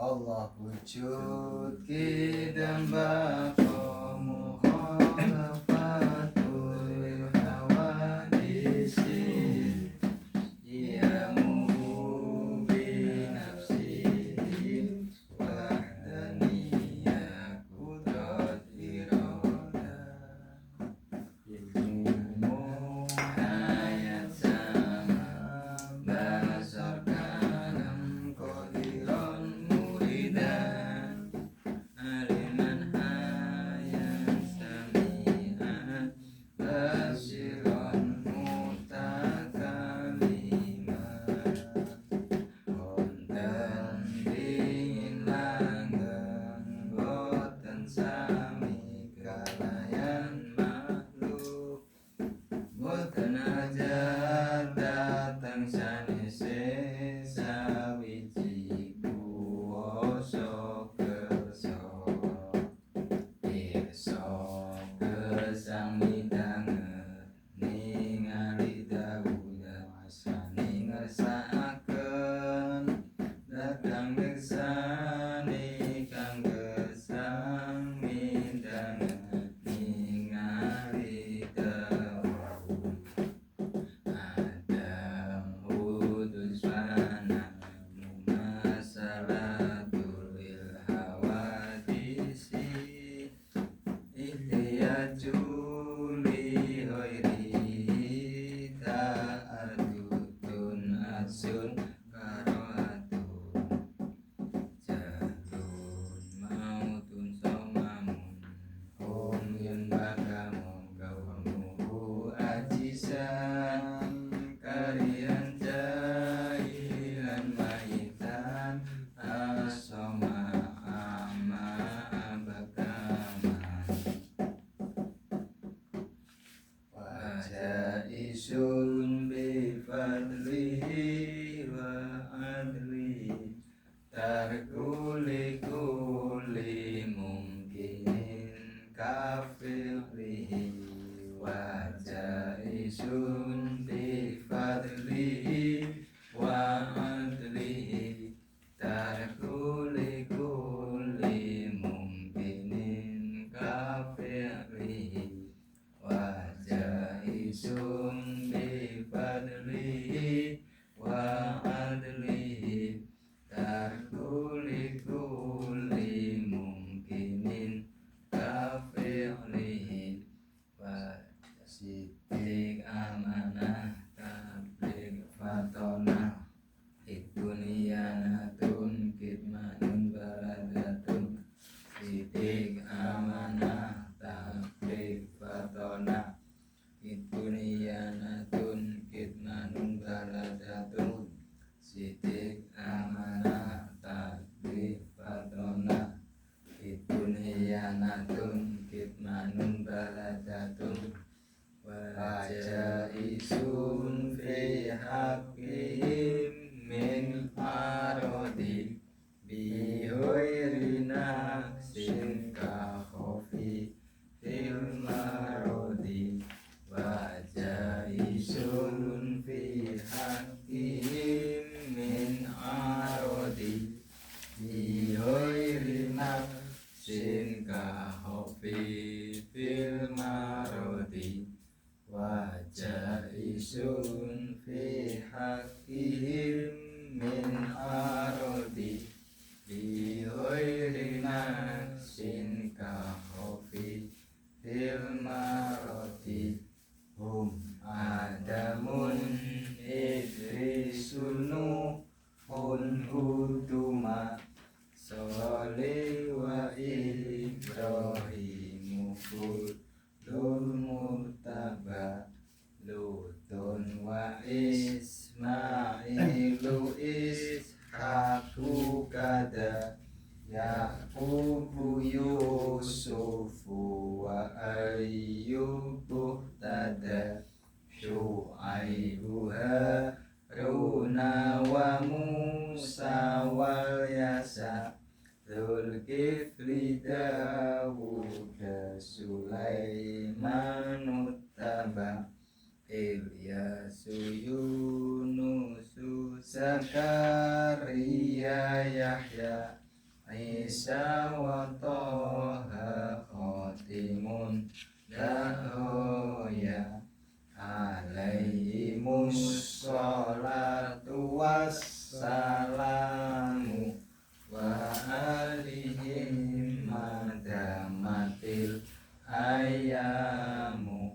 Allah wujud kidamba mukhalafatul hawadisi yamu binafsihi wahdaniyah kudrat iradah ilmu hayat sama basar kalam qadiran muridan aliman hayat sami'an basiran mutakaliman konten dingin langgeng boten sami kalayan makhluk boten aja datang sanese sawiji kuwasa kersa pirsa gesang midanget ningali dawuh wasani ngersakaken datang bersani kang gesang midanget ningali dawuh Adam hudus fana mumasalatul lil hawadisi ihtiyajul li ghairi ta'adudun asun karoatun jadun mautun somamun yun bagamu gawamuhu ajisan karian jahilan mahitan asoma ama abakaman wajah isun bifadlihi wa adlihi tarkuli kuli mungkinin kafilihi wajah isun bifadlihi wa adlihi tarkuli kuli mungkinin kafilihi wajah isun bifadlihi wa adlihi tarkuli kuli mungkinin kafilihi wa sidik amanah tablik fatonah iduniyanatun kitmanun baradatun sidik amanah tablik fatonah iduniyanatun kitmanun baradatun sidik amanah tablik fatonah iduniyanatun kitmanun baradatun wajah isun fi haqqihim min arodi bihoiri nafsin ka khofi fil marodi wajah isun fi haqqihim min arodi bihoiri nafsin ka khofi fil marodi wajah isun fi haqqihim min arodi bi ghairi nafsin ka khofi fil marodi hum adamun idrisunu huduma soli wa ibrahimu lul murtaba lutun wa ismailu ishaku kada yaqubu yusufu wa ayyubu tada syu'aibu haruna wa musa wal yasa Zulkifli Dawud Sulaiman Uttaba Ilyasu Yunusu Zakaria Yahya Isa wa Toha Khotimun Dahoya Alaihimus Sholatu Wassalamu Wa alihim madamatil ayamu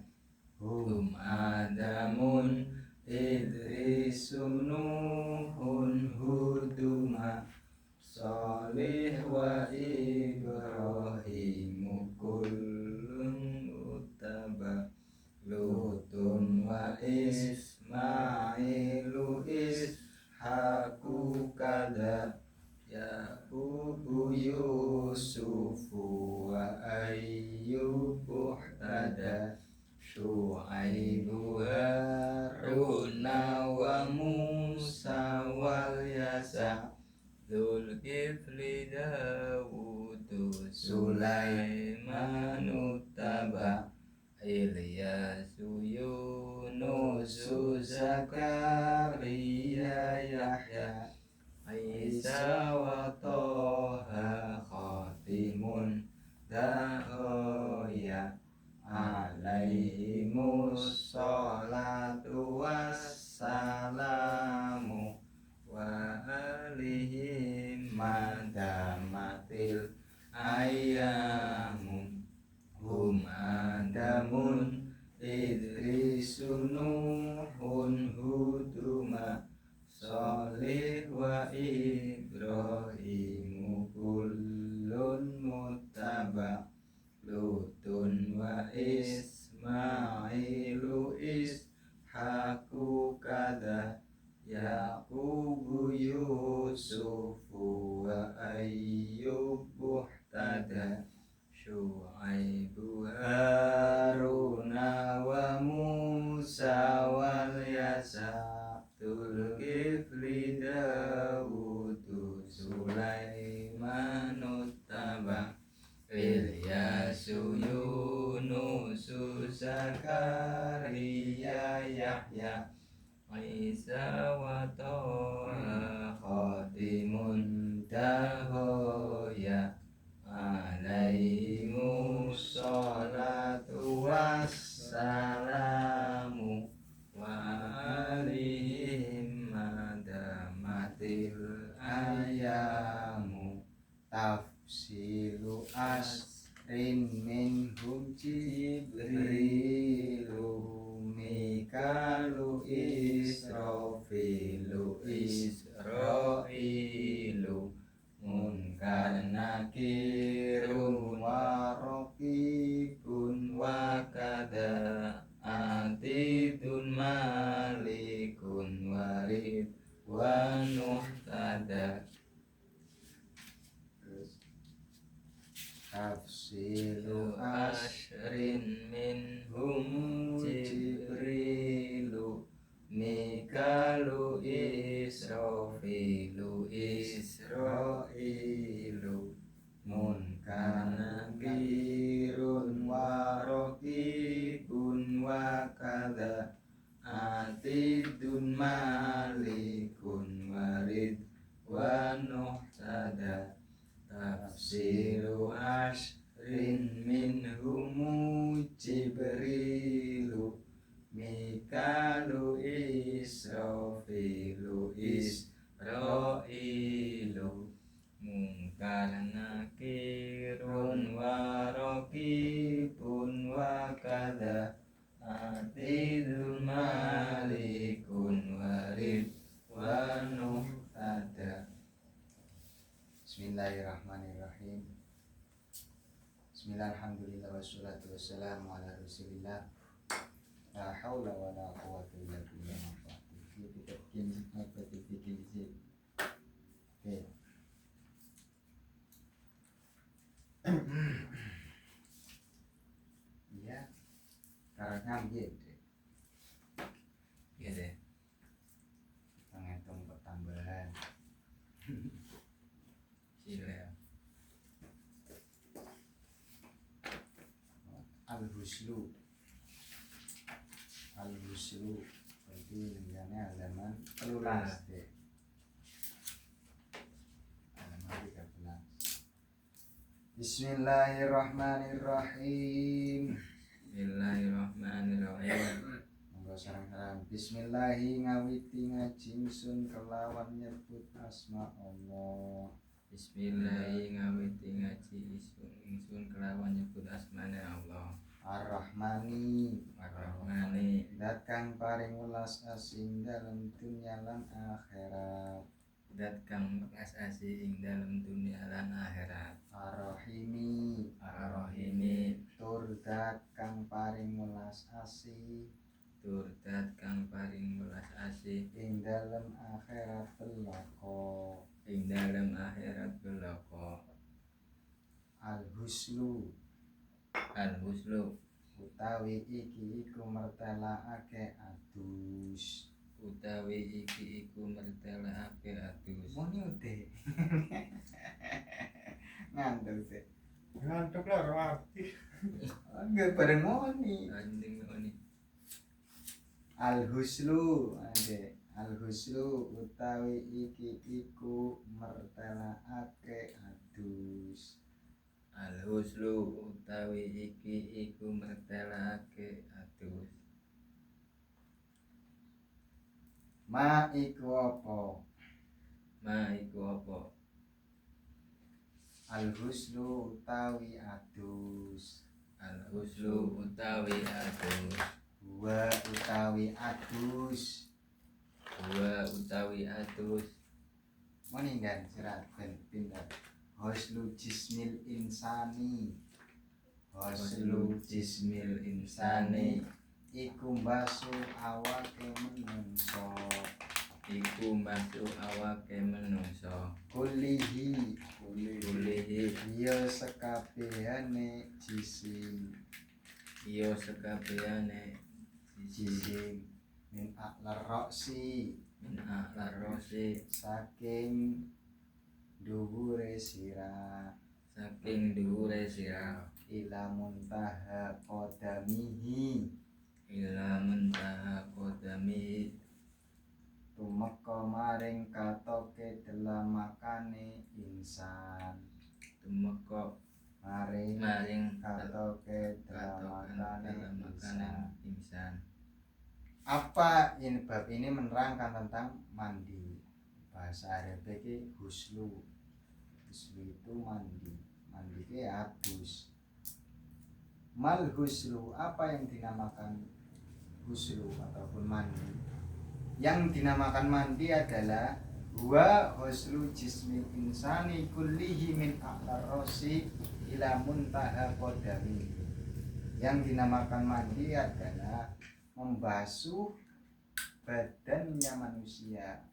Hum Adamun Idrisun Nuhun Huduma Salih wa Ibrahimu kullun muttaba Lutun wa Ismailu Ishaku kada Yaqubu Yusufu wa Ayyubu tada Syu'aibu Haruna wa Musa wal Yasa Dzulkifli Dawudu Sulaimanu taba Ilyasu Yunusu Zakaria Yahya Isa wa Toha Khotimun Dahoya Alaihimus Sholatu Wassalamu Wa alihim madamatil ayamu Hum Adamun Idrisun Nuhun Huduma Salih wa Ibrahimu kullun muttaba Lutun wa Ismailu Ishaku kada Yaqubu Yusufu wa Ayyubu tada Syu'aibu Haruna wa Musa wal Yasa Dzulkifli Dawudu Sulaimanu taba Ilyasu Yunusu Zakaria Yahya Isa wa Toha Khotimun Dahoya Alaihimus Sholatu Wassalamu Wa alihim madamatil ayamu Tafsilu asrin minhum Jibrilu Mikalu Israfilu Israilu Munkar Nakirun Warokibun Wakada Atidun Malikun Warid Wanuh tada Tafsilu asrin minhum Jibrilu Mikalu Israfilu Israilu Munkar Nakirun Warokibun Wakada Atidun Malikun Warid Wanuh tada Tafsiru asrin minhumu Jibrilu Mikalu Israfilu Israilu Munkar Nakirun Warokibun Wakada Atidun Malikun Warid Wanuh tada Bismillahirrahmanirrahim. Bismillahirrahmanirrahim. Wassalatu wassalamu ala Rasulillah. La haula wa la quwwata illa billah. Kita bikin apa tu bikin sih. Oke. Iya. Karena gitu. Gitu. Menghitung pertambahan. Sila. Al-Huslu berarti lembarannya halaman 13 deh. Halaman 13. Bismillahirrahmanirrahim. Bismillahirrahmanirrahim. Monggo sareng-sareng. Bismillahi ngawiti ngaji ingsun kelawan nyebut asma Allah. Bismillahi ngawiti ngaji ingsun kelawan nyebut asmane Allah. Ar-Rahmani Ar-Rahmani. Dat kang paring welas asing dalam dunya lan akhirat. Dat kang welas asih ing dalem dunya lan akhirat. Ar-Rahimi Ar-Rahimi. tur dat kang paring welas asih Tur dat kang paring welas asih ing dalem akhirat belaka. ing dalem akhirat belaka. Al-Huslu Al-Huslu. utawi iki iku mertelakake adus. Utawi iki iku mertelakake adus. Muni ude. Ngantuk sih. Ngantuk lah arti. Enggak bareng muni. Anjing ini. Al-Huslu ade. Al-Huslu utawi iki iku mertelakake adus. Al-Huslu utawi iki iku mertelakake adus. Ma iku apa? Ma iku apa? Al-Huslu utawi adus. Al-Huslu utawi adus. Wa utawi adus. Wa utawi adus. Meninggal sirat ben pindah. Huslu jismil insani. Huslu jismil insani. Iku mbasu awake menungso. Iku mbasuh awake menungso. Kulihi Kulihi. iya sekabehane jisim. Iya sekabehane Jisim min aklar roksi min a'lar rosi. saking dhuwure sirah Saking dhuwure sirah. ila muntaha qadamihi Ila muntaha qadami. tumeka maring katoke delamakane insan. Tumeka Maring maring katoke katokan delamakane dalam insan. makanan insan. Apa ini bab ini menerangkan tentang mandi. Bahasa Arab iki huslu. Huslu itu mandi. Mandi itu adus. Mal huslu, apa yang dinamakan huslu ataupun mandi? Yang dinamakan mandi adalah huwa huslu jismil insani kullihi min a'lar rasi ila muntaha qadami. Yang dinamakan mandi adalah membasuh badannya manusia,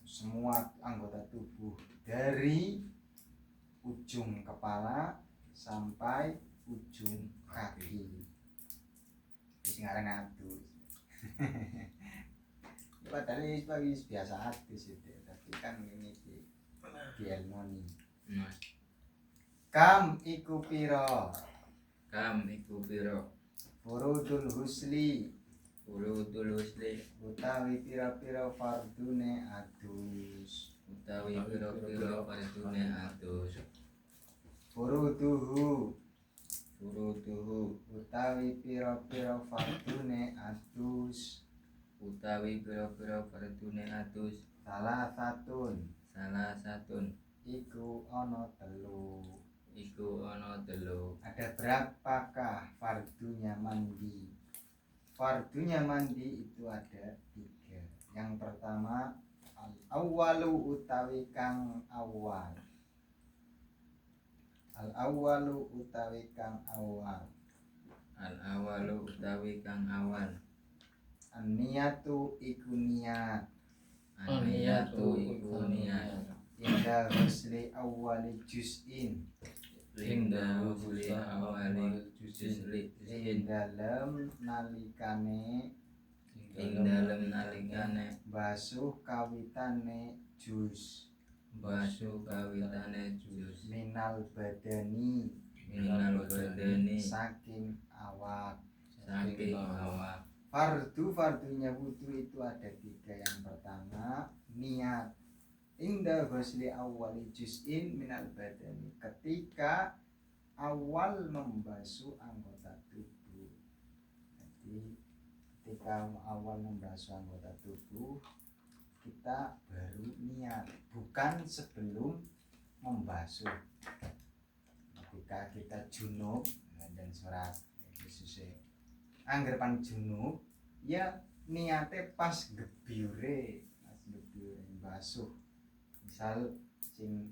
semua anggota tubuh dari ujung kepala sampai ujung kaki. Wis ngaran adus. Padahal ini biasa adus itu, tapi kan ini di ilmoni. Kam iku piro? Kam iku piro? Furudul husli Furudul husli. utawi pira-pira fardune adus. Utawi piro-piro fardune adus. Furuduhu Furuduhu. utawi pira-pira fardune adus. Utawi piro-piro fardune adus. Salah satun Salah satun. iku ana telu. Iku ana telu. Ada berapakah fardunya mandi? Fardunya mandi itu ada 3. Yang pertama al-awwalu utawi kang awal. Al-awwalu utawi kang awal. Al-awalu utawi kang awal. An-niyatu iku niat. An-niyatu iku niat. Inda husli awwali juz'in. Inda husli awali juzli. Ing dalem nalikane Ing dalem nalikane basuh kawitane juz. basuh kawitane juz. Minal badani Minal badani saking awak. saking awak. Fardunya wudu itu ada 3. Yang pertama niat. inda ghusli awwali juz'in minal badani, ketika awal membasuh anggota tubuh. Jadi ketika awal membasuh anggota tubuh kita baru niat, bukan sebelum membasuh. Ketika kita junub dan surat khususnya anggapan junub ya niatnya pas gebyure basuh, misal sing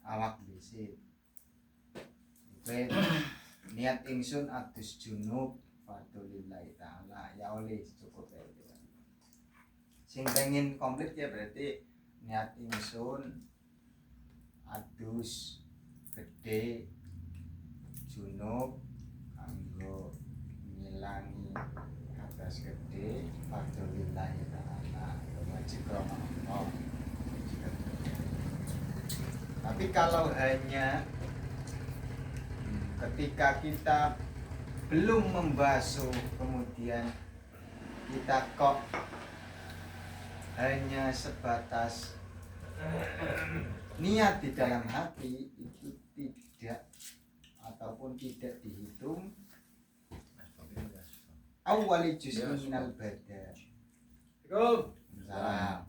awak dhisik kowe niat ingsun adus junub fadlillahi taala ya oleh cukup ya. Sing pengen komplit ya berarti niat ingsun adus gede junub kanggo ngilangi atas gede fadlillahi taala wajib Allah. Tapi kalau hanya ketika kita belum membasuh kemudian kita kok hanya sebatas niat di dalam hati, itu tidak ataupun tidak dihitung awali juz'in minal badan. Salam.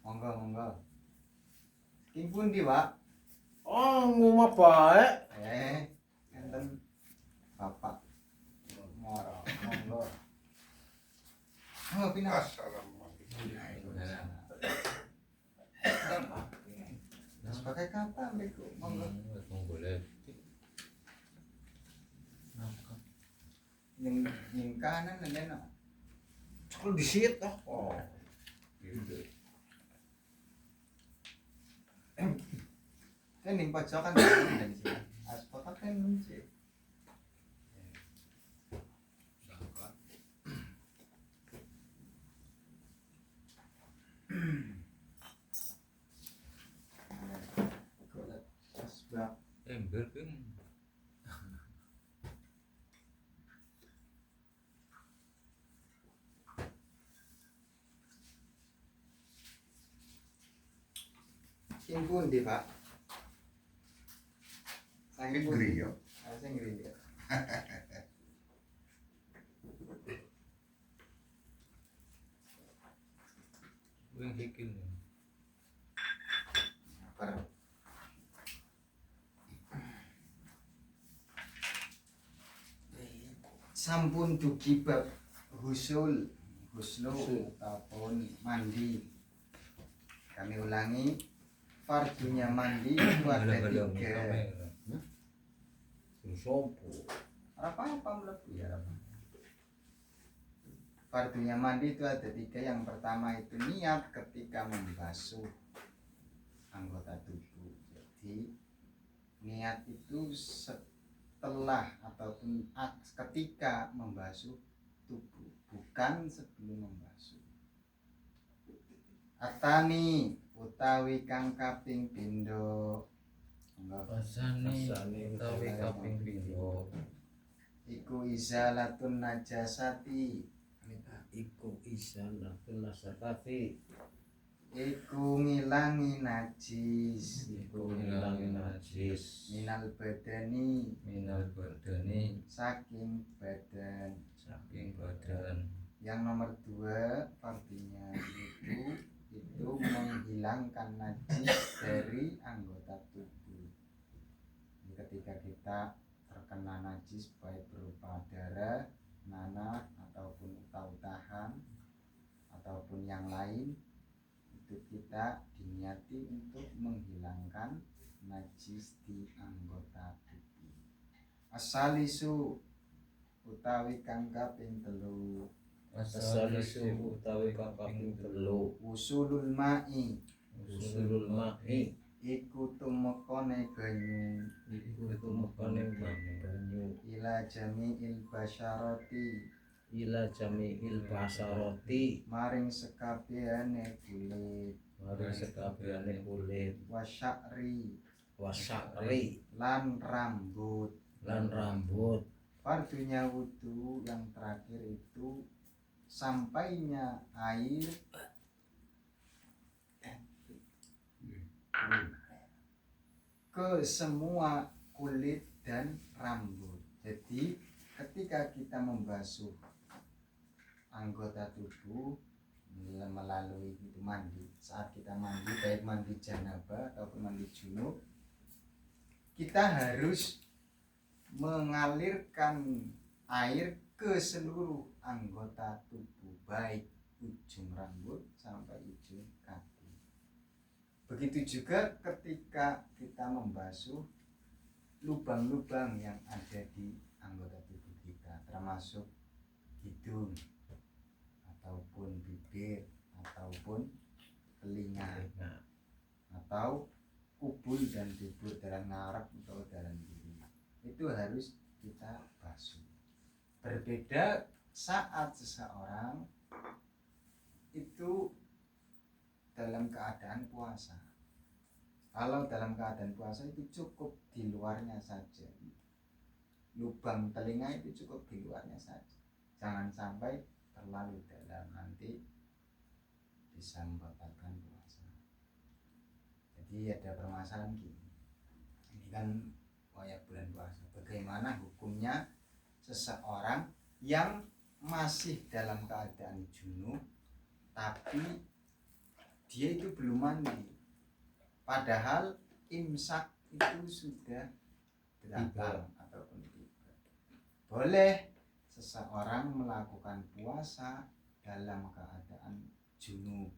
Monggo. King pundi, Pak? Oh, ngomong baik. Enten Bapak Moro. Monggo. Oh, pindah. Sebagai kata Beko. Monggo. boleh. Ning kanan nendeno. Kalau di situ oh. Kan ning pojokan dari sini. Aspokat kan muncul. Ember kan. Sing pundi, Pak? Sing Griya. Sing griya. Wing hikil. Sampun dugi bab husnul ataupun mandi. Kami ulangi, fardunya mandi itu ada 3. Sopo. Apa mlebu ya apa? Fardunya mandi itu ada 3. Yang pertama itu niat ketika membasuh anggota tubuh. Jadi niat itu setelah ataupun ketika membasuh tubuh, bukan sebelum membasuh. Atani utawi kang kaping pindho. Pasane utawi kaping pindho Iku izalatun najasati. Iku isanatun nasakati. Iku ngilangi najis. iku ngilangi najis Minal badani saking badan. Yang nomor 2 artinya itu menghilangkan najis dari anggota tubuh. Jadi ketika kita terkena najis baik berupa darah, nanah ataupun utah-utahan ataupun yang lain, itu kita diniati untuk menghilangkan najis di anggota tubuh. Asalisu utawi kang kaping 3. Asalisu utawi kaping 3. Usulul ma'i Usulul ma'i. iku tumekane banyu Iku tumekane banyu. ila jami'il basyarati Ila jami'il basarati. maring sekabehane kulit Mari sekabehane kulit. wasya'ri Wasakri. lan rambut. Lan rambut. Fardunya wudu yang terakhir itu sampainya air ke semua kulit dan rambut. Jadi ketika kita membasuh anggota tubuh melalui itu mandi, saat kita mandi baik mandi janabah ataupun mandi junub, kita harus mengalirkan air ke seluruh anggota tubuh, baik ujung rambut sampai ujung kaki. Begitu juga ketika kita membasuh lubang-lubang yang ada di anggota tubuh kita, termasuk hidung ataupun bibir ataupun telinga atau kubul dan dubur, dalam ngarep atau dalam diri, itu harus kita basuh. Berbeda saat seseorang itu dalam keadaan puasa. Kalau dalam keadaan puasa itu cukup di luarnya saja, lubang telinga itu cukup di luarnya saja, jangan sampai terlalu dalam, nanti bisa membatalkan puasa. Jadi ada permasalahan gini, ini kan bulan puasa, bagaimana hukumnya seseorang yang masih dalam keadaan junub tapi dia itu belum mandi, padahal imsak itu sudah datang ataupun tiba. Boleh seseorang melakukan puasa dalam keadaan junub,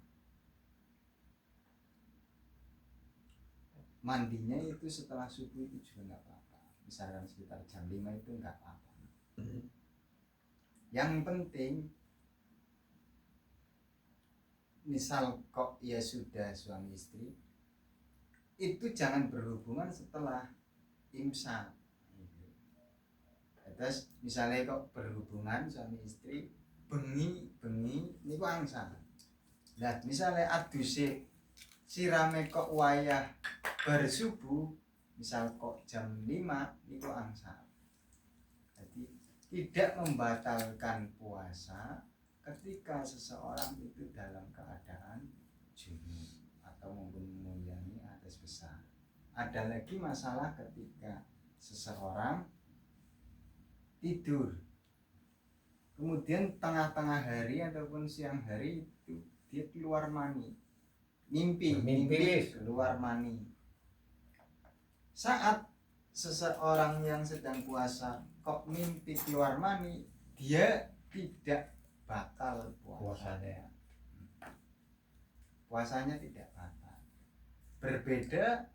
mandinya itu setelah subuh itu juga nggak apa-apa, misalkan sekitar jam 5 itu nggak apa-apa. Yang penting misal kok ya sudah suami istri, itu jangan berhubungan setelah imsak. Terus misalnya kok berhubungan suami istri bengi niku angsal. Lah misalnya aduse sirame kok wayah bersubuh, misal kok jam 5 niku angsal. Jadi tidak membatalkan puasa ketika seseorang itu dalam keadaan junub atau mempunyai hadas besar. Ada lagi masalah ketika seseorang tidur, kemudian tengah-tengah hari ataupun siang hari itu dia keluar mani, mimpi keluar mani. Saat seseorang yang sedang puasa kok mimpi keluar mani, dia tidak batal puasanya tidak batal. Berbeda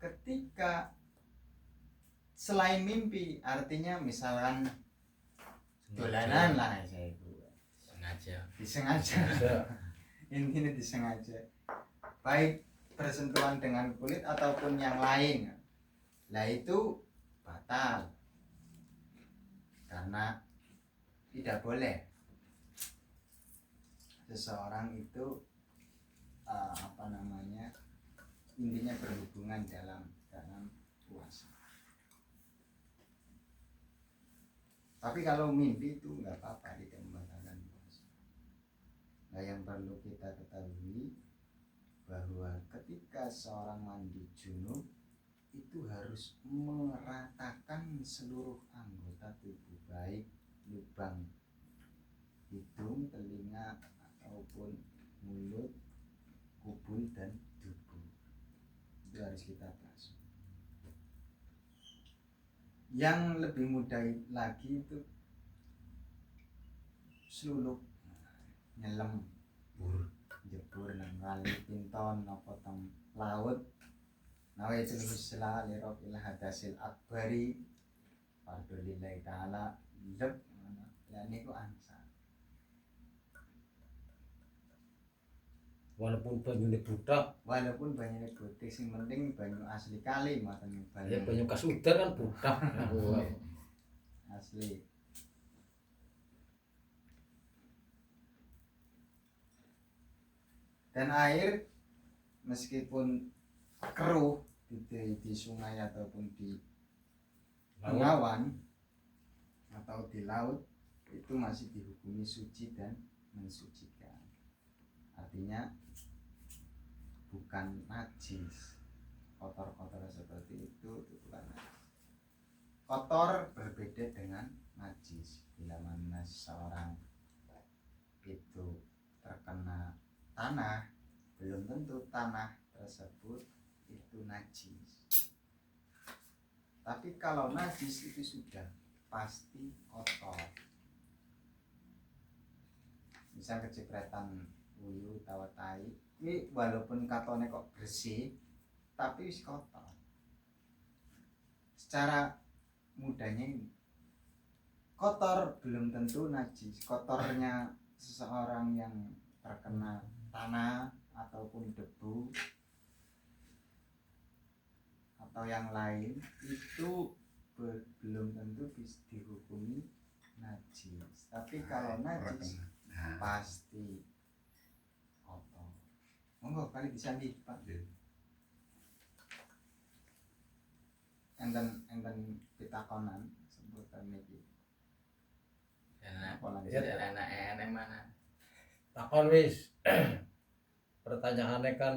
ketika selain mimpi, artinya misalkan dolanan lah saya itu disengaja ini disengaja, baik bersentuhan dengan kulit ataupun yang lain, lah itu batal karena tidak boleh seseorang itu intinya berhubungan dalam puasa. Tapi kalau mimpi itu nggak apa-apa, tidak membatalkan puasa. Nah, yang perlu kita ketahui bahwa ketika seorang mandi junub itu harus meratakan seluruh anggota tubuh, baik lubang hidung, telinga ataupun mulut, kubul dan dubur. Itu harus kita basuh. Yang lebih mudah lagi itu selulup, nyelam, jebur nang kali pinton apa teng laut. Nawaitul husla li rabbil hadasil akbari fardhulillahi ta'ala leb lan niku angsa. Walaupun banyune budak, Walaupun banyune putih, sing penting banyu asli kali maten ya banyu kasudar kan budak. Asli. Dan air meskipun keruh di sungai ataupun di bengawan atau di laut itu masih dihukumi suci dan mensucikan. Artinya bukan najis. kotor-kotor seperti itu bukan najis. Kotor berbeda dengan najis. Bila mana seorang itu terkena tanah, belum tentu tanah tersebut itu najis. Tapi kalau najis itu sudah pasti kotor. Misal kecipratan uyu utawa tai, ini walaupun katone kok bersih, tapi wis kotor. Secara mudahnya ini, kotor belum tentu najis. Kotornya seseorang yang terkena tanah ataupun debu atau yang lain itu belum tentu bisa dihukumi najis. Tapi kalau najis pasti kotor. Monggo kali bisa nih Pak. Enten pitakonan sebutan niki. Enak mana? Takon wis. Pertanyaannya kan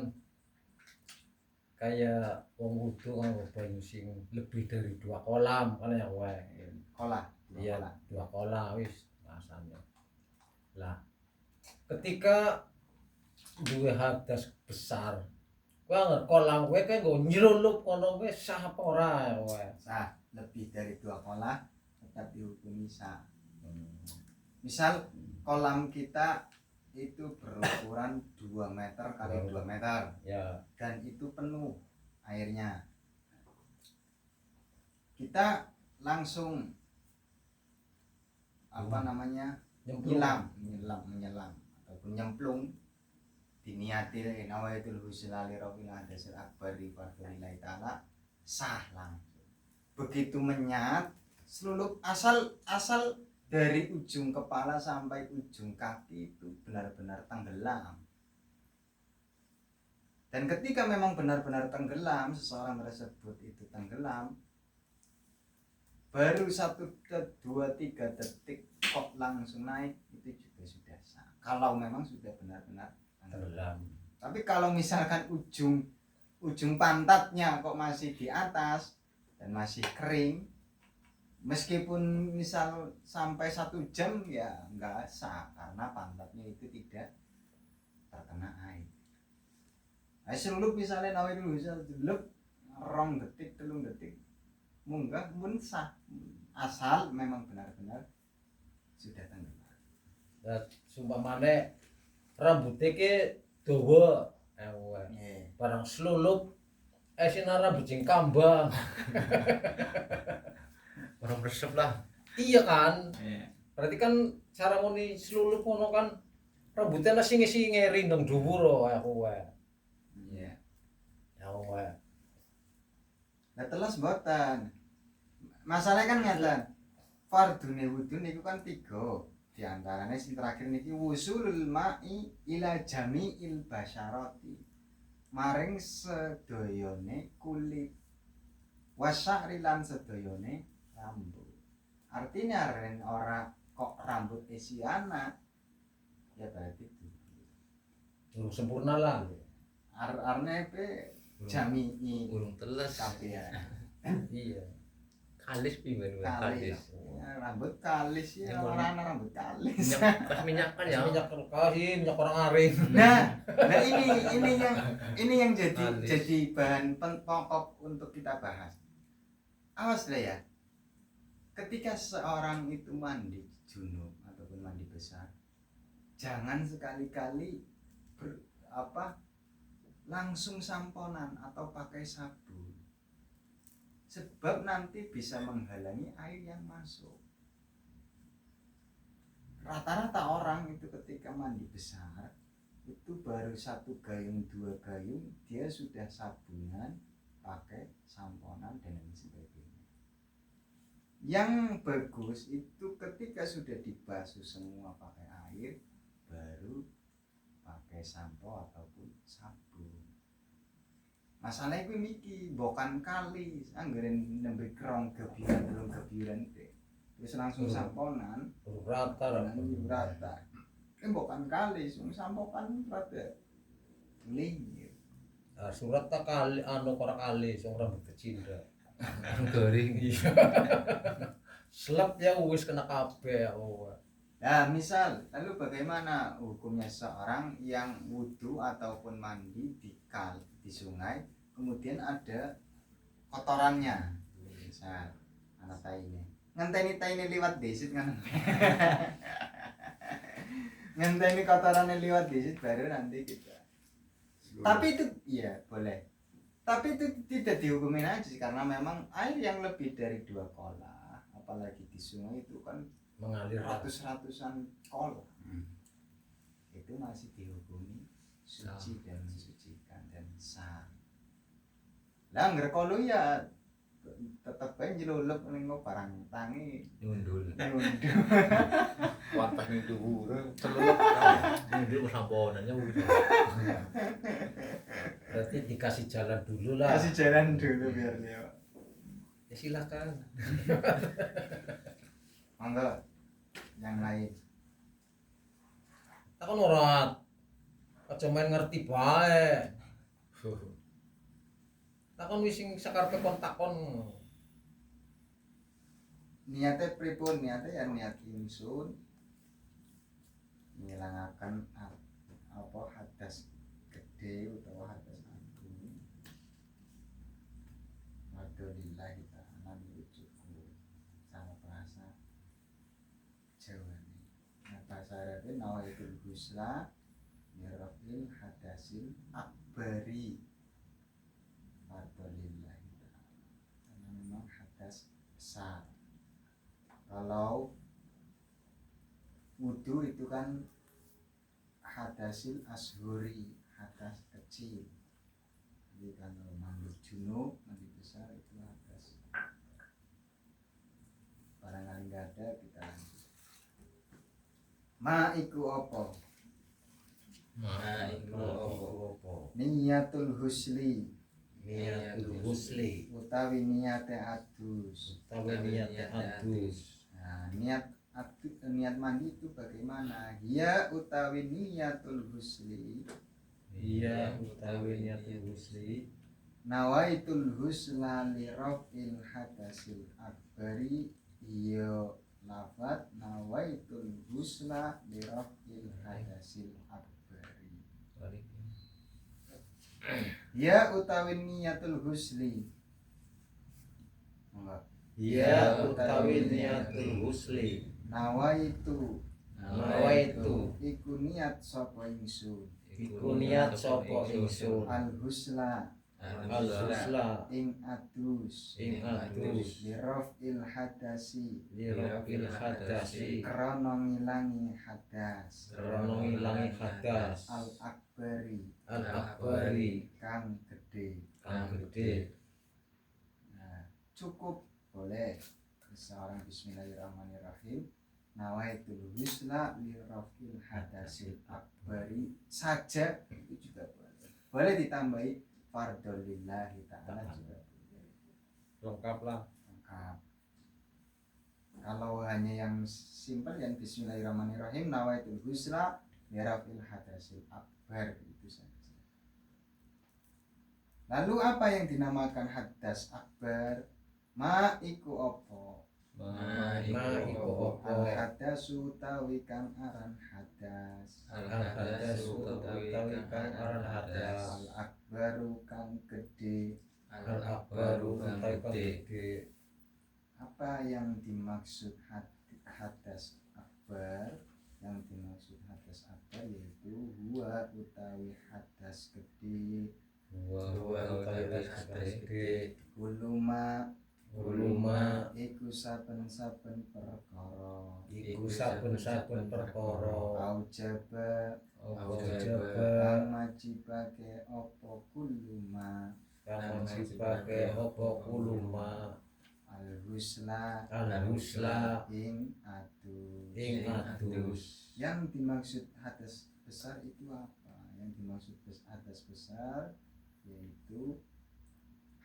kayak wong wudu nganggo banyu sing lebih dari 2 kolam kan ya wae. Kolah. Iya, 2 kolam wis rasanya. Lah, ketika duwe hadas besar, kowe nggak kolam kowe kan nggo nyelulup kono kowe sah apa ora wae. Sah, lebih dari 2 kolah tetap dihukumi sah. Misal kolam kita itu berukuran 2 meter kali 2 meter Ya, dan itu penuh airnya, kita langsung menyelam ataupun nyemplung, diniati nawaitul huslali rabbil hadasil akbar di fardhilillahi ta'ala, sah langsung. Begitu menyat selulup, asal dari ujung kepala sampai ujung kaki itu benar-benar tenggelam. Dan ketika memang benar-benar tenggelam, seseorang tersebut itu tenggelam, baru 1, 2, 3 detik kok langsung naik, itu juga sudah sah. Kalau memang sudah benar-benar tenggelam. Tapi kalau misalkan ujung pantatnya kok masih di atas dan masih kering, meskipun misal sampai 1 jam ya nggak sah karena pantatnya itu tidak terkena air. Selulup misalnya nawi dulu selulup 2 detik 3 detik munggah mun sah, asal memang benar-benar sudah tenggelam. dan sumpamane rambutnya ke dawa barang selulup sinar rambut jeng kambang. Orang resep lah. Iya kan? Iya. Berarti kan cara muni selulup ngono kan rambutnya nasi ngisi ngeri nang dhuwur aku wae. Iya. Ya wae. Lah telas mboten. Masalahnya kan ngeten. Fardune wudu niku kan 3. Di antaranya sing terakhir niki wusulul ma'i ila jami'il basyarati. Maring sedayane kulit. Wasya'ri lan sedayane rambut. Artinya ora kok rambut Esiana ya berarti itu Belum sempurna lah. arne pe jami'i Urung teles. kabeh. Iya. Kalis pimen Kalis. Ya, rambut kalis ya, Yang orang rambut kalis. Pas minyakan ya. Minyak kahin, minyak orang aring. Nah ini yang Kalis. jadi bahan pokok untuk kita bahas. Awas lah ya. Ketika seorang itu mandi junub ataupun mandi besar, jangan sekali-kali langsung samponan atau pakai sabun, sebab nanti bisa menghalangi air yang masuk. Rata-rata orang itu ketika mandi besar itu baru 1 gayung 2 gayung dia sudah sabunan, pakai samponan dan lain sebagainya. Yang bagus itu ketika sudah dibasuh semua pakai air, baru pakai sampo ataupun sabun. Masalahnya itu niki bukan kali, anggeren nembe kerong gebiran belum gebiran deh. Terus langsung samponan, Rata. rata. Ini bukan kali, sampo kan rada linggir. Surat tak kali ora kali sing rambut kecinda. Goreng. Iya. Slep ya wis kena kabeh oh. Nah, misal, lalu bagaimana hukumnya seorang yang wudhu ataupun mandi di sungai, kemudian ada kotorannya, misal anak taine, ngenteni taine liwat desit kan, ngenteni kotorannya liwat desit baru nanti kita. Tapi itu, iya boleh. Tapi itu tidak dihukumin aja karena memang air yang lebih dari 2 kolah, apalagi di sungai itu kan Mengalir ratus-ratusan kolah, itu masih dihukumi suci dan mensucikan dan sah. Lah ngger kono ya tetep ae njlulup ning barang tangi Nyundul. nyundul. Wampah ning dhuwur celuluk. Nunduk samponannya wis. Berarti dikasih jalan dulu lah. Kasih jalan dulu biar dia. Ya silakan. Monggo yang lain. Takon ora aja main ngerti bae. Takon wis sing sakarepe kon takon. Niatnya pripun? Niatnya ya niat insun ngilangaken apa hadas gede utawa hadas agung. Alhamdulillah ta'ala cukup sama perasa jawani. Nah bahasa Arabnya nawaitul husla mirafil hadasil akbari. Alhamdulillah ta'ala, karena memang hadas besar. Kalau wudu itu kan hadasil ashuri, hadas kecil. Jadi kalau mandi junub, mandi besar itu hadas. Barangkali nggak ada, kita lanjut. Ma iku opo? Ma iku apa? Niyatul husli, Niatul husli. utawi niate adus. Utawi niat adus. Nah, niat mandi itu bagaimana? Ya utawi niyatul husli, Iya utawi niatul husli. nawaitul husla li raf'il hadasil akbari. Iya lafat nawaitul husla li raf'il hadasil akbari. Ya utawi niyatul husli. Enggak. Iya utawi niatul husli. Nawaitu Nawaitu iku niat sapa ingsun iku niat sapa ingsun. al husla Al husla ing adus ing adus. lirafil hadasi Lirafil hadasi. krana ngilangi hadas Krana ngilangi hadas. al akbari Al akbari kang gede. kang gede. Nah, cukup boleh seorang bismillahirrahmanirrahim nawaitul husla lirafil hadasil akbari saja itu juga boleh. Boleh ditambahi fardholillahi ta'ala juga boleh. Lengkap lah. Lengkap. Kalau hanya yang simpel yang bismillahirrahmanirrahim nawaitul husla lirafil hadasil akbar itu saja. Lalu apa yang dinamakan hadas akbar? Ma iku opo? Ma iku apa? Al hadasu tawi kang aran hadas. Al hadasu utawi kang aran hadas. Al akbaru kang gede. Al akbaru utawi kang gede. Apa yang dimaksud hadas akbar? Yang dimaksud hadas akbar yaitu huwa utawi hadas gede. Wa utawi hadas gede. Uluma Uluma iku saben-saben perkara. iku saben-saben perkara. Aujaba Aujaba kang majibake apa kuluma. kang majibake apa kuluma. Al husla Al husla ing adus. ing adus. Yang dimaksud hadas besar itu apa? Yang dimaksud hadas besar yaitu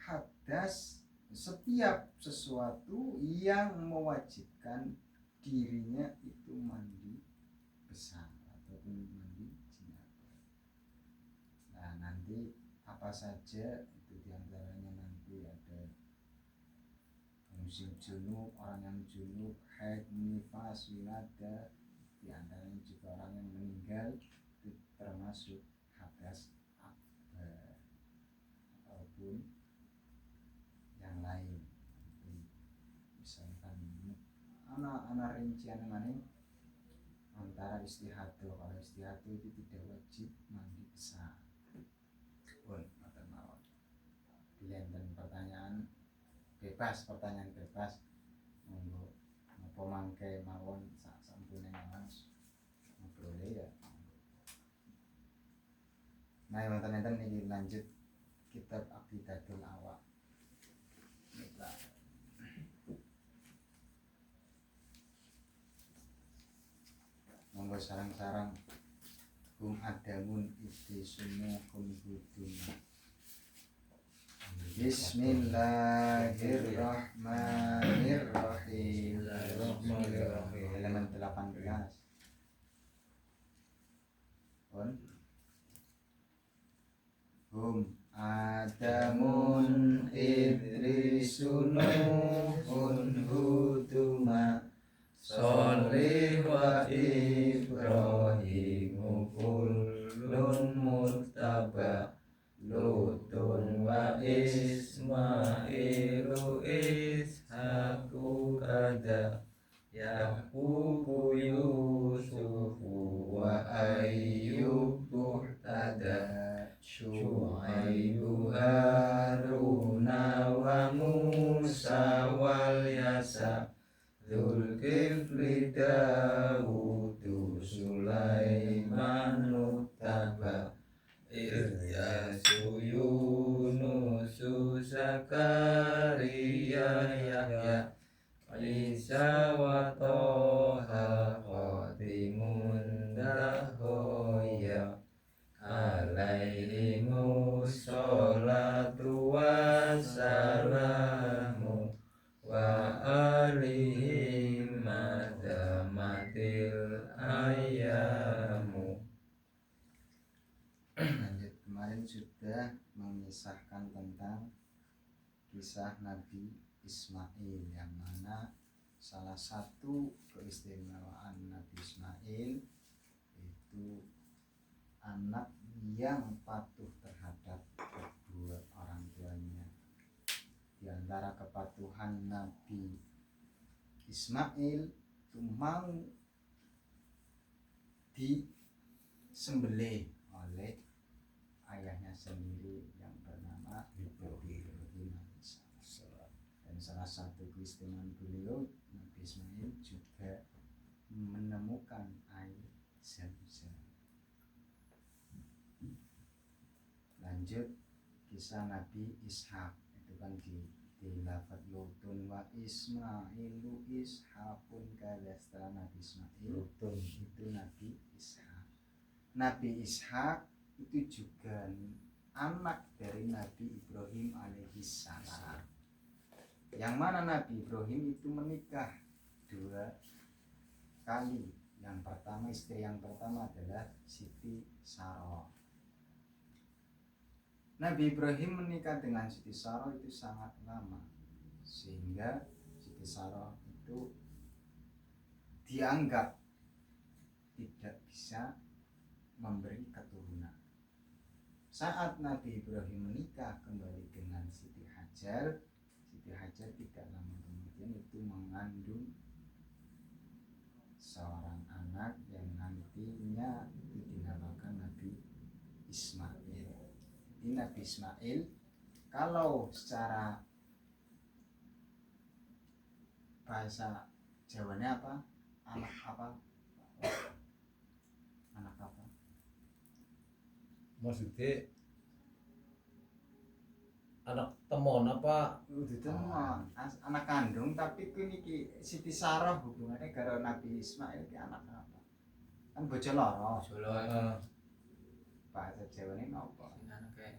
hadas setiap sesuatu yang mewajibkan dirinya itu mandi besar ataupun mandi janabah. Nah nanti apa saja, itu diantaranya nanti ada musim junub, orang yang junub, haid, nifas, wilada, diantaranya juga orang yang meninggal, itu termasuk hadas akbar ataupun yang lain. Misalkan anak rincian maning antara istihadah. Kalau istihadah itu tidak wajib mandi besar pun atau mawon. Dilenten pertanyaan bebas, monggo apa mangke mawon sak sampune Mas ngobrol ya. Nah, wonten niki lanjut kitab Aqidatul Awam. Monggo sarang-sarang adamun ibtisumukum buduna. Bismillahirrahmanirrahim. Halaman 18. Adamun idrisunuhun huduma Sholih wa Ibrahimu kullun muttaba Lutun wa Ismailu Ishaku kada Yaqubu Yusufu wa Ayyubu tada Syu'aibu Haruna wa Musa wal Yasa Dzulkifli Dawudu Sulaimanu taba Ilyasu Yunusu Zakaria Yahya Isa wa Toha Khatimun Dahoya Alaihimu sholatu wassalamu wa alihim madamatil ayamu. Lanjut, kemarin sudah mengisahkan tentang kisah Nabi Ismail, yang mana salah satu keistimewaan Nabi Ismail itu anak yang patuh terhadap kedua orang tuanya. Di antara kepatuhan Nabi Ismail itu mau disembelih oleh ayahnya sendiri yang bernama Ibrahim alaihissalam. Dan salah satu keistimewaan beliau, Nabi Ismail juga menemukan air Zam-Zam. Lanjut kisah Nabi Ishak, itu kan di lafaz Lutun wa Ismailu Ishakun kada. Setelah Nabi Ismail Lutun itu Nabi Ishak. Nabi Ishak itu juga anak dari Nabi Ibrahim alaihissalam, yang mana Nabi Ibrahim itu menikah 2 kali. Yang pertama, istri yang pertama adalah Siti Sarah. Nabi Ibrahim menikah dengan Siti Sarah itu sangat lama, sehingga Siti Sarah itu dianggap tidak bisa memberi keturunan. Saat Nabi Ibrahim menikah kembali dengan Siti Hajar, Siti Hajar tidak lama kemudian itu mengandung seorang anak yang nantinya itu dinamakan Nabi Ismail. Ini Nabi Ismail, kalau secara bahasa Jawanya apa? Anak apa? Anak apa? Maksudnya anak temon apa? Udah temon, anak kandung, tapi kini Siti Sarah hubungannya karo Nabi Ismail ki anak apa? Kan bojo loro. Bahasa Jawanya apa?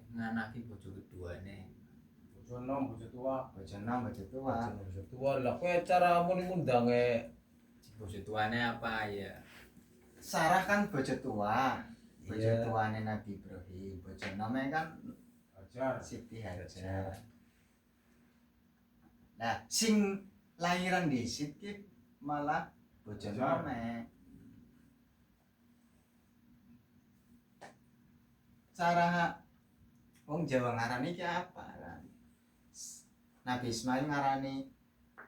Nganaki bojo keduane. Bojo nom, bojo tua. Bojo nom, bojo tua. Bojo tua lah, kowe cara mun ngundange Bojo tuane apa ya? Sarah kan bojo tua. Bojo Iya. tuane Nabi Ibrahim. Bojo nome kan Hajar. Siti Hajar. Nah, sing lahiran dhisit ki malah bojone Hajar. meneh. Cara wong Jawa ngarani ki apa? Nabi Ismail ngarani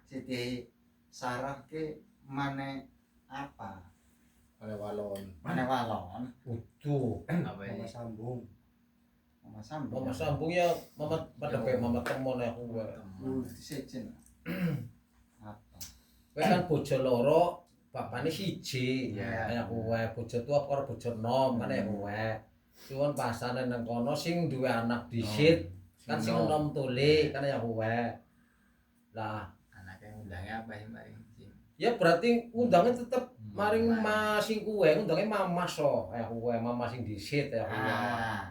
Siti Sarah ki mane apa? oleh walon Mane walon, Utuh. apa ini Sambung. Mama sambung. Mama sambung ya, mama pada kayak mama temon ya aku. Sejen. Apa? Kowe kan bojo loro, bapakne siji. Iya. Kaya kowe bojo tuwa karo bojo nom kan ya kowe. Cuman pasane nang kono sing duwe anak dhisit kan sing nom tuli kan ya kowe. Lah, anaknya ngundangnya apa sih paling sing ya berarti undangnya tetep maring masing kowe, undangnya mama so, kaya kowe, mama sing dhisit ya kowe. Ah.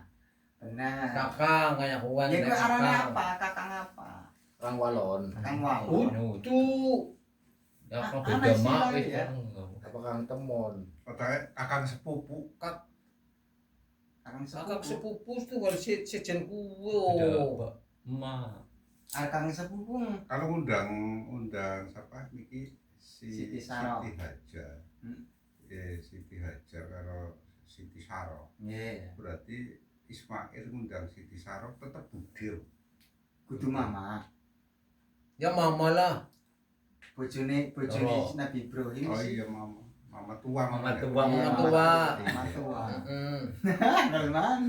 Benar. Kakang kaya kowe. Ya kuwi nek arane kakang. apa? Kakang apa? orang walon Kakang walon. Utuh. Ya Ah, kok anak beda sih mak lah wis ya. apa kang temon Katanya kakang sepupu. Kakang Kakak sepupu. sepupu tuh harus sejen kuwe. beda Mbak. Ma. Kakang sepupu. Kalau undang siapa niki Siti Sarah. Siti Hajar. Hmm. Siti Hajar karo Siti Sarah. Nggih. Berarti Ismail ngundang Siti Sarah tetap budil. Kudu mama. Ya mama lah. Bojone Oh. Nabi Ibrahim Oh sih. iya mama tua Mama ya. tua, Iya, mama tua. Mama tua. Heeh. Nelman.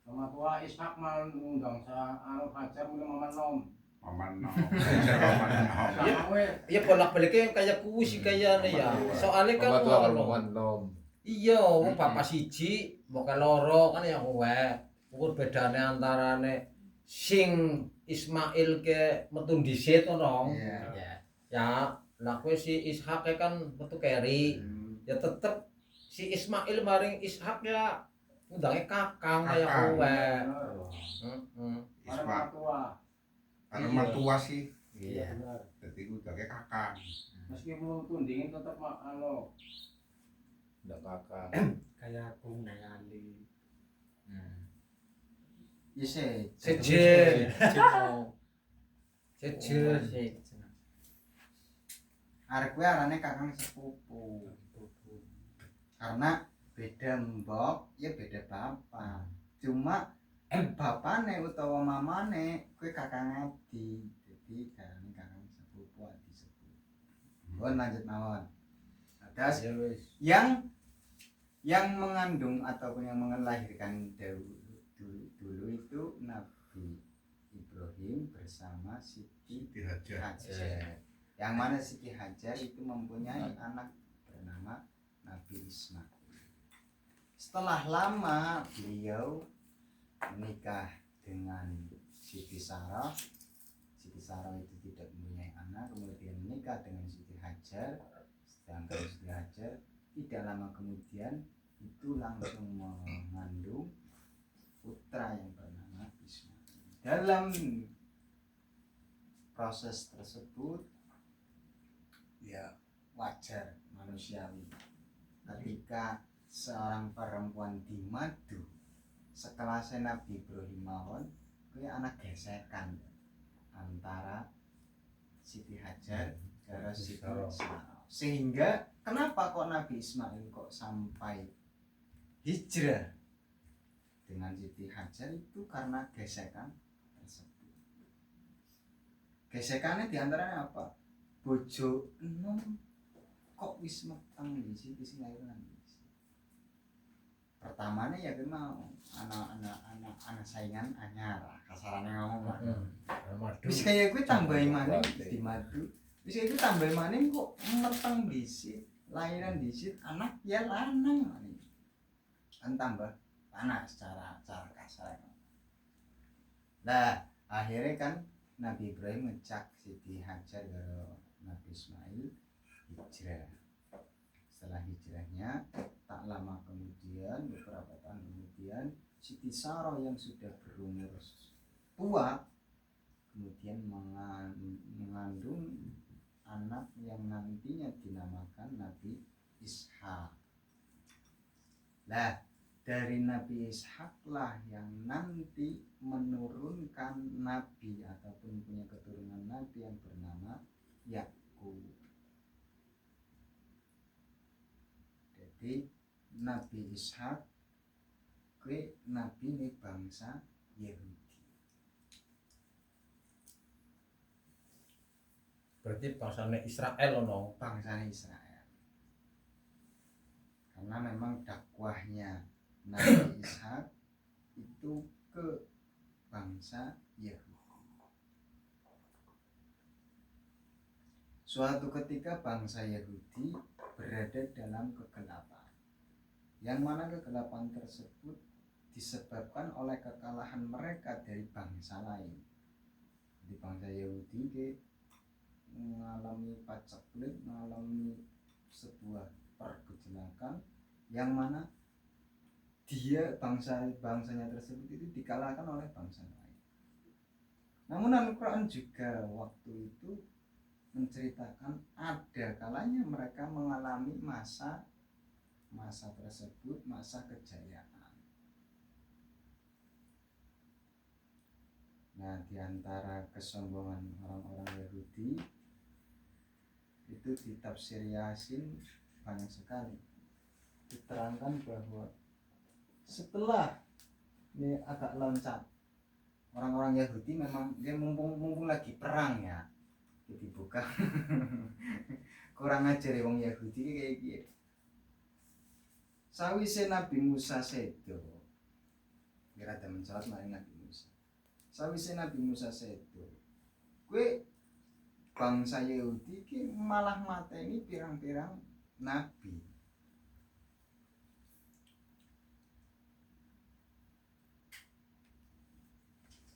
Sama tua Ishak mal ngundang sa anu Hajar mulai mama nom. Mama no. Hajar mama no. Sama we. Ya bolak-baliknya kayak kuwi sih kayane ya. Soalnya kan mama tua kalau ngono. mama nom Iya, wong bapak siji, mbok loro kan ya kowe. Ukur bedane antarane sing Ismail ke metu dhisit ngono. Iya. ya Ya, lah kowe si Ishak kan metu keri. Hmm. Ya tetep si Ismail maring Ishak ya undangnya kakang kaya Kakang. kowe. Bener. Heeh. Mana Isma. mama tua. Kalau mama tua sih, iya Bener. jadi ngundangnya kakang. Meskipun tundingin tetap anu udah kakak kayak aku nayali. Ya sih. Sejen. Oh, Sejen. Arek kuwi arane kakang sepupu. Karena beda mbok, ya beda bapak. Cuma bapane utawa mamane kuwi kakang adi. Jadi karane kakang sepupu adi sepupu. Bon lanjut mawon. Terus Ya wis. yang mengandung ataupun yang melahirkan dulu itu Nabi Ibrahim bersama Siti Siti Hajar. Hajar. Yang mana Siti Hajar itu mempunyai anak bernama Nabi Ismail. Setelah lama beliau menikah dengan Siti Sarah. Siti Sarah itu tidak mempunyai anak, kemudian menikah dengan Siti Hajar. Sedangkan Siti Hajar tidak lama kemudian itu langsung mengandung putra yang bernama Ismail. Dalam proses tersebut ya wajar manusiawi ketika seorang perempuan di madu sekelas Nabi Ibrahim mawon kuwi anak gesekan antara Siti Hajar karo Siti Sarah. Sehingga kenapa kok Nabi Ismail kok sampai hijrah dengan Siti Hajar itu karena gesekan tersebut. Gesekannya diantaranya apa? Bojo enom kok wis meteng di sini wis nglahiran. Pertamanya ya mau anak saingan anyar kasarannya ngomong lah. Madu. Wis kayak gue tambahin maning di madu. Wis kayak gue tambahin maning kok meteng disit, lahiran disit, anak ya lanang maning. Kan tambah panas secara kasar. Nah, akhirnya kan Nabi Ibrahim ngecak Siti Hajar karo Nabi Ismail hijrah. Setelah hijrahnya tak lama kemudian beberapa tahun kemudian Siti Sarah yang sudah berumur tua kemudian mengandung anak yang nantinya dinamakan Nabi Ishak. Nah, dari Nabi Ishak lah yang nanti menurunkan nabi ataupun punya keturunan nabi yang bernama Yakub. Jadi Nabi Ishak kue nabi ini bangsa Yahudi. Berarti bangsane Israel ono. Bangsa Israel. Karena memang dakwahnya Nabi Ishak itu ke bangsa Yahudi. Suatu ketika bangsa Yahudi berada dalam kegelapan, yang mana kegelapan tersebut disebabkan oleh kekalahan mereka dari bangsa lain. Di bangsa Yahudi mengalami paceklik, mengalami sebuah pergejolakan yang mana bangsanya tersebut itu dikalahkan oleh bangsa lain. Namun Al-Quran juga waktu itu menceritakan ada kalanya mereka mengalami masa tersebut, masa kejayaan. Nah, diantara kesombongan orang-orang Yahudi itu di tafsir Yasin banyak sekali diterangkan bahwa setelah ini agak loncat, orang-orang Yahudi memang dia mumpung lagi perang ya, jadi buka kurang ajar wong Yahudi kayak gitu. Sawise Nabi Musa sedo, kira ada mencolot maring Nabi Musa. Sawise Nabi Musa sedo, kue bangsa Yahudi ki malah mateni pirang-pirang nabi.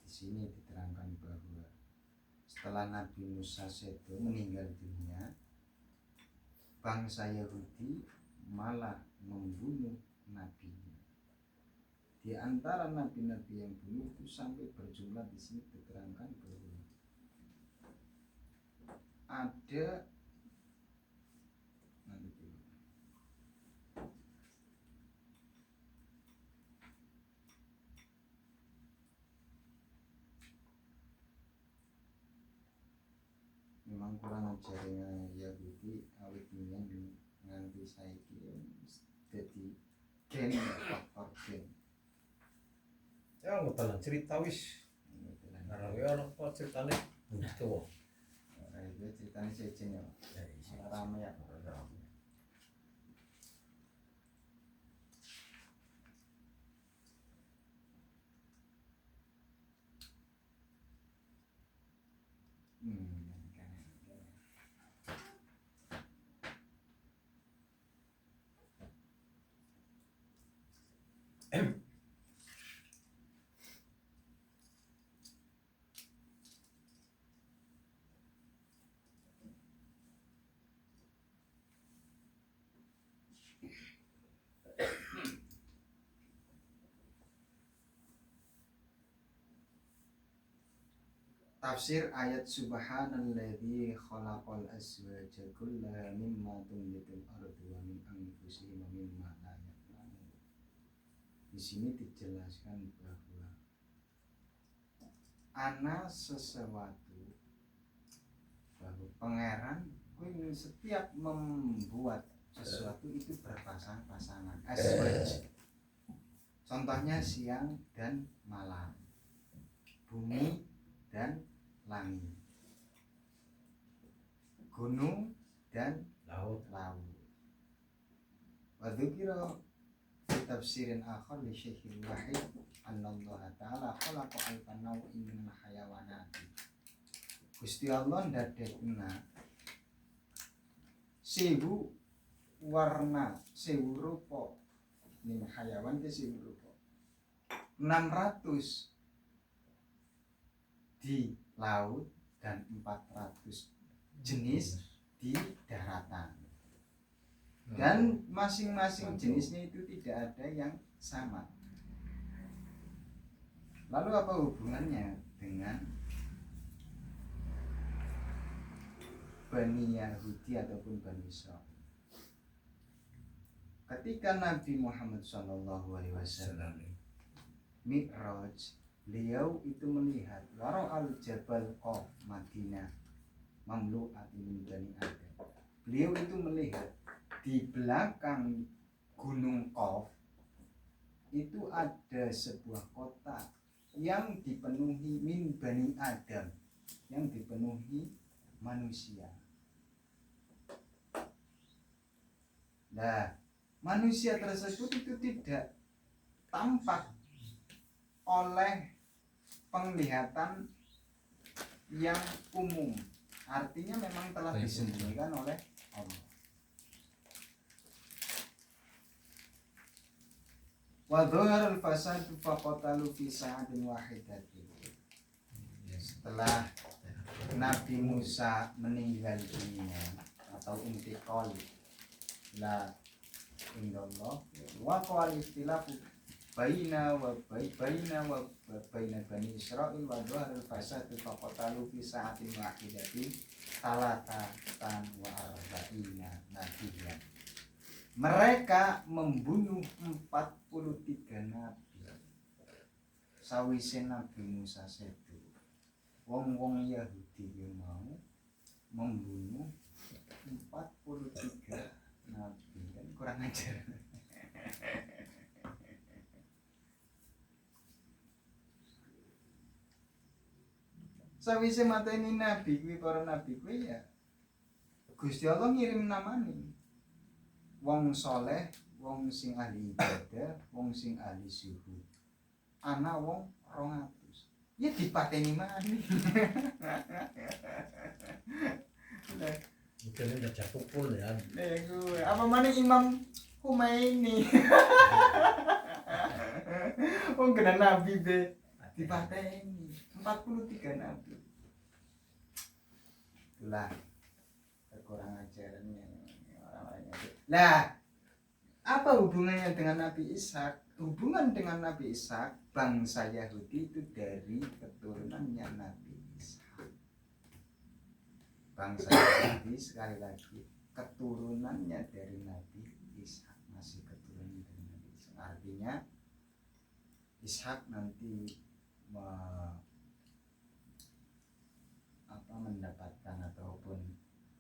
Di sini diterangkan bahwa setelah Nabi Musa sedo meninggal dunia, bangsa Yahudi malah membunuh nabinya. Di antara nabi-nabi yang bunuh itu sampai berjumlah di sini diterangkan bahwa ada memang kurang ajarnya Yahudi awit ini nganti saiki jadi gen faktor gen. Ya ngotalan cerita wis. Karena ya ono kok ceritane butuh. Itu ceritanya sejen ya, rame ya. Tafsir ayat subhanalladzi khalaqal azwaja kullaha mimma tunbitul ardu wa min anfusihim wa mimma la ya'lamun. Di sini dijelaskan bahwa ana sesuatu, bahwa pangeran kuwi setiap membuat sesuatu itu berpasang-pasangan, azwaj. Contohnya siang dan malam, bumi dan langit, gunung dan laut. Wa dzikra fi tafsirin akhar li Syekhil Wahid annallaha ta'ala khalaqa alfan naw'in minal hayawanati. Gusti Allah ndadekna 1000 warna, 1000 rupa min hayawan ke 1000 rupa. 600 di laut dan 400 jenis di daratan. Dan masing-masing jenisnya itu tidak ada yang sama. Lalu apa hubungannya dengan Bani Yahudi ataupun Bani Israel? ketika Nabi Muhammad SAW Mi'raj, beliau itu melihat waro al Jabal Qaf Madinah mamlu'at min bani Adam. Beliau itu melihat di belakang gunung Qaf itu ada sebuah kota yang dipenuhi min bani Adam, yang dipenuhi manusia. Nah, manusia tersebut itu tidak tampak oleh penglihatan yang umum, artinya memang telah disembunyikan oleh Allah. Wa dhahara al-fasadu faqatalu fi sa'atin wahidatin. Setelah Nabi Musa meninggal dunia atau intiqal la indallah wa qal ikhtilafu baina bani Israil wa dhahara al-fasadu faqatalu fi sa'atin wahidatin talatan wa arba'ina nabiyyan. Mereka membunuh 43 nabi sawise Nabi Musa sedo. Wong-wong Yahudi yang mau membunuh 43 nabi, kan kurang ajar. Sawise mateni nabi kuwi para nabi kuwi ya Gusti Allah ngirim namane. Wong soleh, wong sing ahli ibadah, wong sing ahli zuhud. Ana wong 200. Ya dipateni maneh. Mungkin udah jatuh pul ya. Gue apa mana Imam Khomeini. Wong kena nabi be dipateni 43 nabi. Itulah kekurangan ajarannya orang-orang itu. Nah, apa hubungannya dengan Nabi Ishak? Hubungan dengan Nabi Ishak, bangsa Yahudi itu dari keturunannya Nabi Ishak. Bangsa Yahudi sekali lagi keturunannya dari Nabi Ishak, masih keturunan dari Nabi Ishak. Artinya Ishak nanti mendapatkan ataupun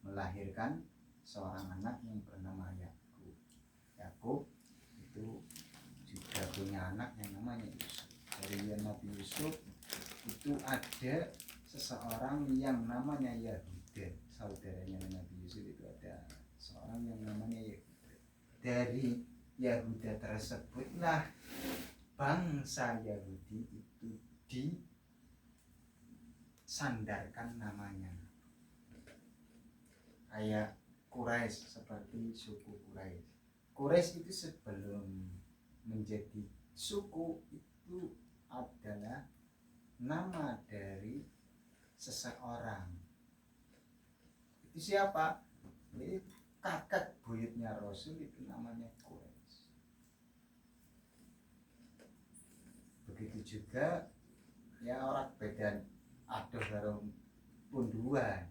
melahirkan seorang anak yang bernama Yakub. Yakub itu juga punya anak yang namanya Yusuf. Dari Nabi Yusuf itu ada seseorang yang namanya Yahuda, saudaranya Nabi Yusuf itu ada seorang yang namanya Yahuda. Dari Yahuda tersebutlah bangsa Yahudi itu disandarkan namanya. Kayak Quraisy, seperti suku Quraisy. Quraisy itu sebelum menjadi suku itu adalah nama dari seseorang. Itu siapa? Jadi kakek buyutnya Rasul itu namanya Quraisy. Begitu juga ya orang beda adoh karo punduan.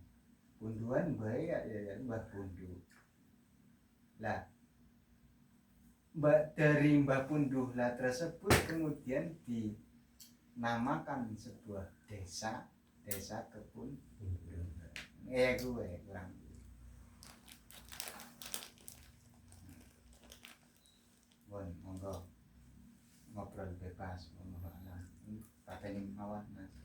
Punduan bae ya Mbah Punduh. Lah dari Mbah Punduh lah tersebut kemudian dinamakan sebuah desa Kebun Punduh. Gue kurang. Bon, monggo ngobrol bebas, monggo alam. Pateni mawon Mas.